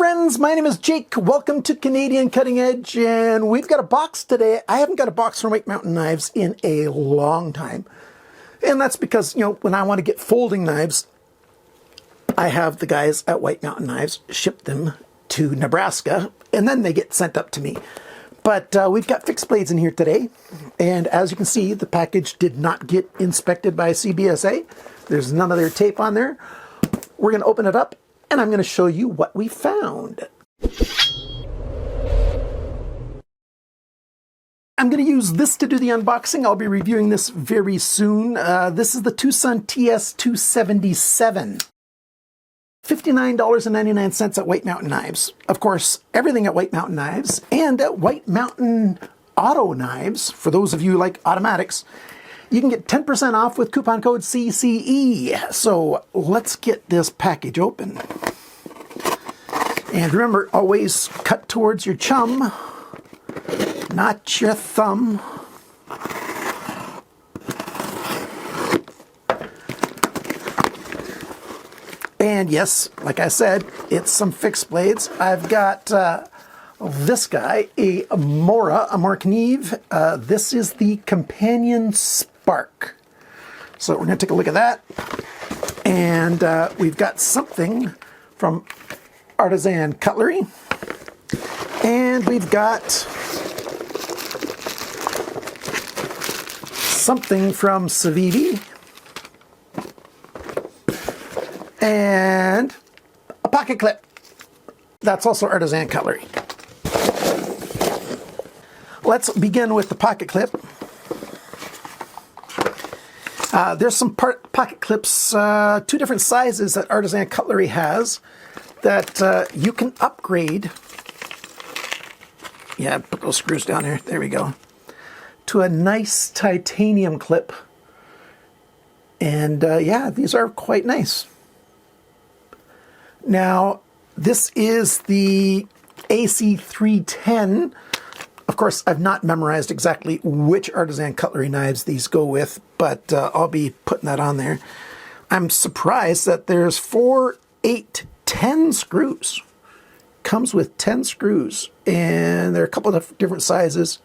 friends, my name is Jake. Welcome to Canadian Cutting Edge, and we've got a box today. I haven't got a box from White Mountain Knives in a long time. And that's because, when I want to get folding knives, I have the guys at White Mountain Knives ship them to Nebraska, and then they get sent up to me. But we've got fixed blades in here today, and as you can see, the package did not get inspected by CBSA. There's none of their tape on there. We're going to open it up, and I'm going to show you what we found. I'm going to use this to do the unboxing. I'll be reviewing this very soon. This is the Tucson TS277. $59.99 at White Mountain Knives. Of course, everything at White Mountain Knives and at White Mountain Auto Knives, for those of you who like automatics, you can get 10% off with coupon code CCE. So let's get this package open. And remember, always cut towards your chum, not your thumb. And yes, like I said, it's some fixed blades. I've got this guy, a Morakniv. This is the Companion Spark. So we're going to take a look at that. And we've got something from Artisan Cutlery. And we've got something from Civivi. And a pocket clip. That's also Artisan Cutlery. Let's begin with the pocket clip. There's some pocket clips, two different sizes that Artisan Cutlery has that you can upgrade. Yeah, put those screws down here. There we go. To a nice titanium clip. And yeah, these are quite nice. Now, this is the AC310. Of course, I've not memorized exactly which Artisan Cutlery knives these go with, but I'll be putting that on there. I'm surprised that there's 4, 8, 10 screws. Comes with 10 screws, and there are a couple of different sizes.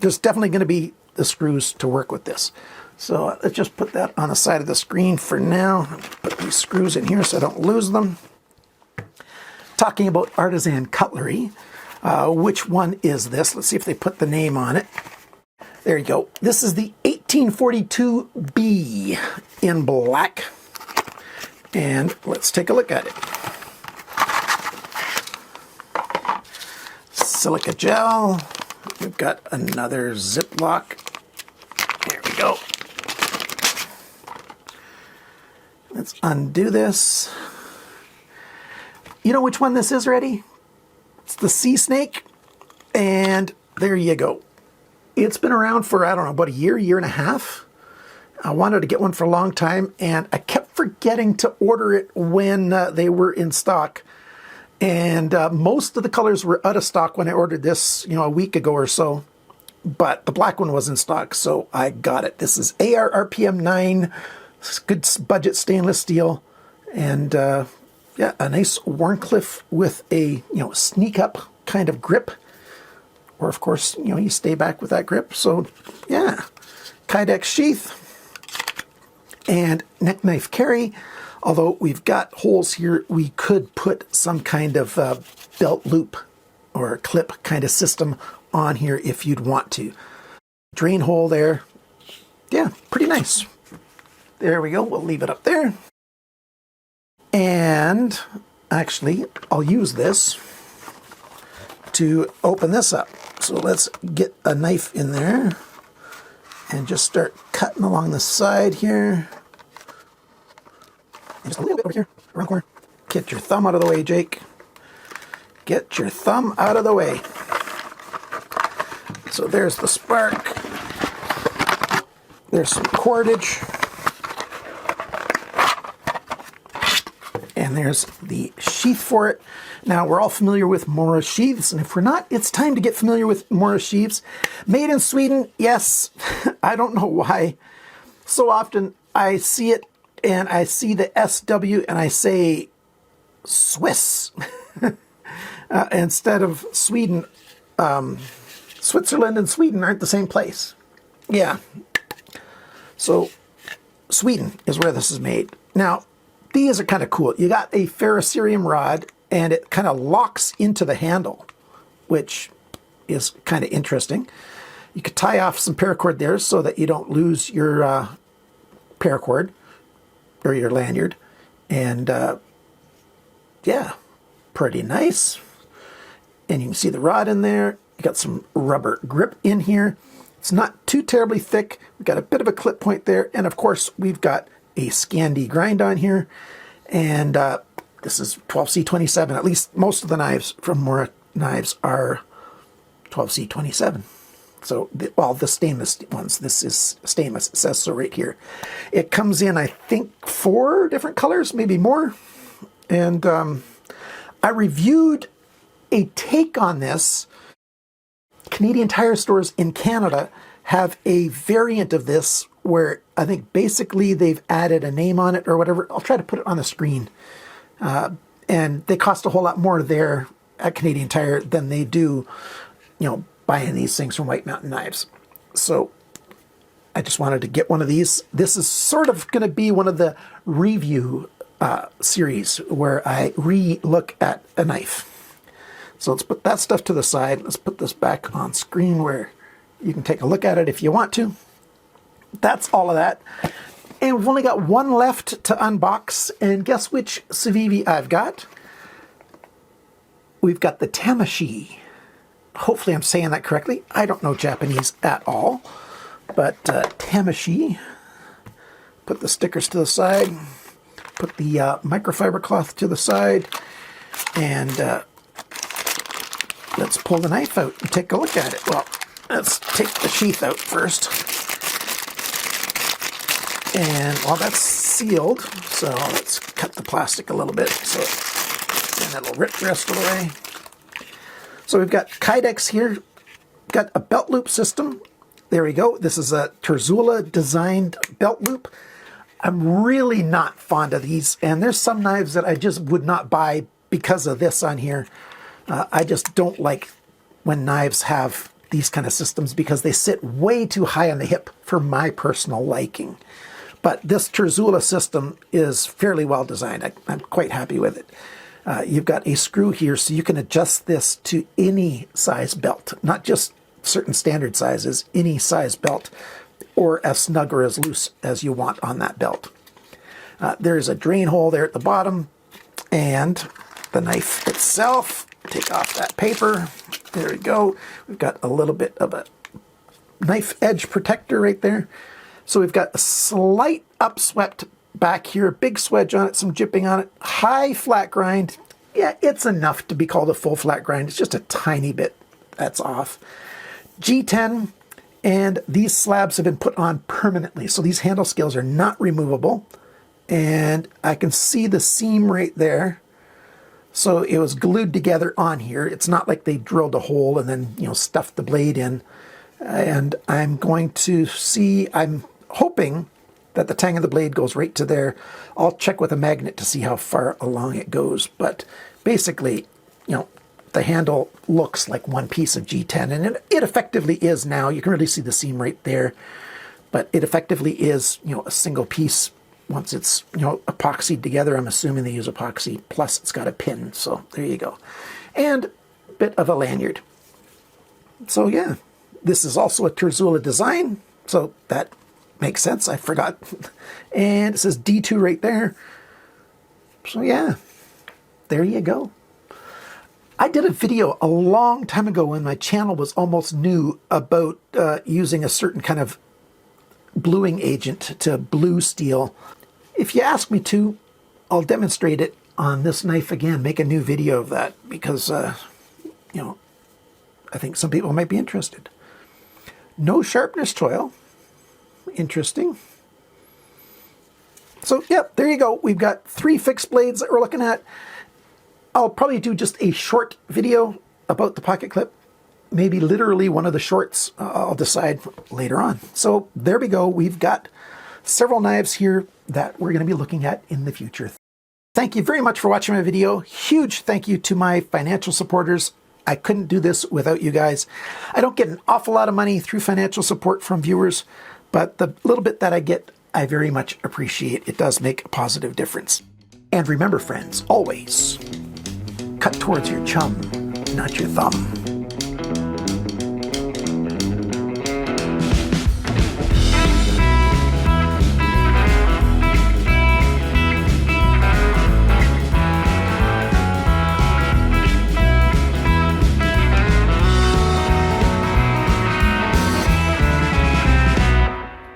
There's definitely going to be the screws to work with this. So let's just put that on the side of the screen for now. Put these screws in here so I don't lose them. Talking about Artisan Cutlery, which one is this? Let's see if they put the name on it. There you go. This is the 1842B in black. And let's take a look at it. Silica gel. We've got another Ziploc. There we go. Let's undo this. You know which one this is already? It's the Sea Snake. And there you go. It's been around for, I don't know, about a year, year and a half. I wanted to get one for a long time, and I kept forgetting to order it when they were in stock. And most of the colors were out of stock when I ordered this, a week ago or so. But the black one was in stock, so I got it. This is AR RPM 9. It's good budget stainless steel, and yeah, a nice Warncliffe with a sneak up kind of grip, or of course you stay back with that grip. So yeah, Kydex sheath and neck knife carry. Although we've got holes here, we could put some kind of belt loop or clip kind of system on here if you'd want to. Drain hole there. Yeah, pretty nice. There we go. We'll leave it up there. And actually, I'll use this to open this up. So let's get a knife in there and just start cutting along the side here. And just a little bit over here, around the corner. Get your thumb out of the way, Jake. Get your thumb out of the way. So there's the spark. There's some cordage. And there's the sheath for it. Now, we're all familiar with Mora sheaths, and if we're not, it's time to get familiar with Mora sheaths. Made in Sweden, yes. I don't know why. So often I see it, and I see the SW, and I say, Swiss. Instead of Sweden. Switzerland and Sweden aren't the same place. Yeah. So Sweden is where this is made. Now, these are kind of cool. You got a ferrocerium rod, and it kind of locks into the handle, which is kind of interesting. You could tie off some paracord there so that you don't lose your paracord or your lanyard. And yeah, pretty nice. And you can see the rod in there. You got some rubber grip in here. It's not too terribly thick. We've got a bit of a clip point there. And of course, we've got a Scandi grind on here. And this is 12C27. At least most of the knives from Moraknives are 12C27. So, well, the stainless ones, this is stainless. It says so right here. It comes in, I think, 4 different colors, maybe more. And I reviewed a take on this. Canadian Tire stores in Canada have a variant of this where I think basically they've added a name on it or whatever. I'll try to put it on the screen. And they cost a whole lot more there at Canadian Tire than they do, you know, buying these things from White Mountain Knives. So I just wanted to get one of these. This is sort of going to be one of the review series where I re-look at a knife. So let's put that stuff to the side. Let's put this back on screen where you can take a look at it if you want to. That's all of that. And we've only got one left to unbox. And guess which Civivi I've got? We've got the Tamashii. Hopefully I'm saying that correctly. I don't know Japanese at all. But Tamashii. Put the stickers to the side. Put the microfiber cloth to the side. And let's pull the knife out and take a look at it. Well, let's take the sheath out first. And while that's sealed, so let's cut the plastic a little bit so then it'll rip the rest of the way. So we've got Kydex here, got a belt loop system. There we go. This is a Terzula designed belt loop. I'm really not fond of these, and there's some knives that I just would not buy because of this on here. I just don't like when knives have these kind of systems because they sit way too high on the hip for my personal liking. But this Terzula system is fairly well designed. I'm quite happy with it. You've got a screw here so you can adjust this to any size belt, not just certain standard sizes, any size belt, or as snug or as loose as you want on that belt. There's a drain hole there at the bottom, and the knife itself. Take off that paper. There we go. We've got a little bit of a knife edge protector right there. So we've got a slight upswept back here, big swedge on it, some jipping on it, high flat grind. Yeah, it's enough to be called a full flat grind. It's just a tiny bit that's off. G10, and these slabs have been put on permanently. So these handle scales are not removable. And I can see the seam right there. So it was glued together on here. It's not like they drilled a hole and then, you know, stuffed the blade in. And I'm going to see, I'm hoping that the tang of the blade goes right to there. I'll check with a magnet to see how far along it goes. But basically, you know, the handle looks like one piece of G10, and it effectively is now. You can really see the seam right there. But it effectively is, you know, a single piece. Once it's, you know, epoxied together, I'm assuming they use epoxy, plus it's got a pin. So there you go. And a bit of a lanyard. So yeah, this is also a Terzula design. So that makes sense. I forgot. And it says D2 right there. So yeah, there you go. I did a video a long time ago when my channel was almost new about using a certain kind of bluing agent to blue steel. If you ask me to, I'll demonstrate it on this knife again, make a new video of that because, you know, I think some people might be interested. No sharpness choil. Interesting. So, yep, there you go. We've got 3 fixed blades that we're looking at. I'll probably do just a short video about the pocket clip. Maybe literally one of the shorts. I'll decide later on. So there we go. We've got several knives here that we're going to be looking at in the future. Thank you very much for watching my video. Huge thank you to my financial supporters. I couldn't do this without you guys. I don't get an awful lot of money through financial support from viewers, but the little bit that I get, I very much appreciate. It does make a positive difference. And remember, friends, always cut towards your chum, not your thumb.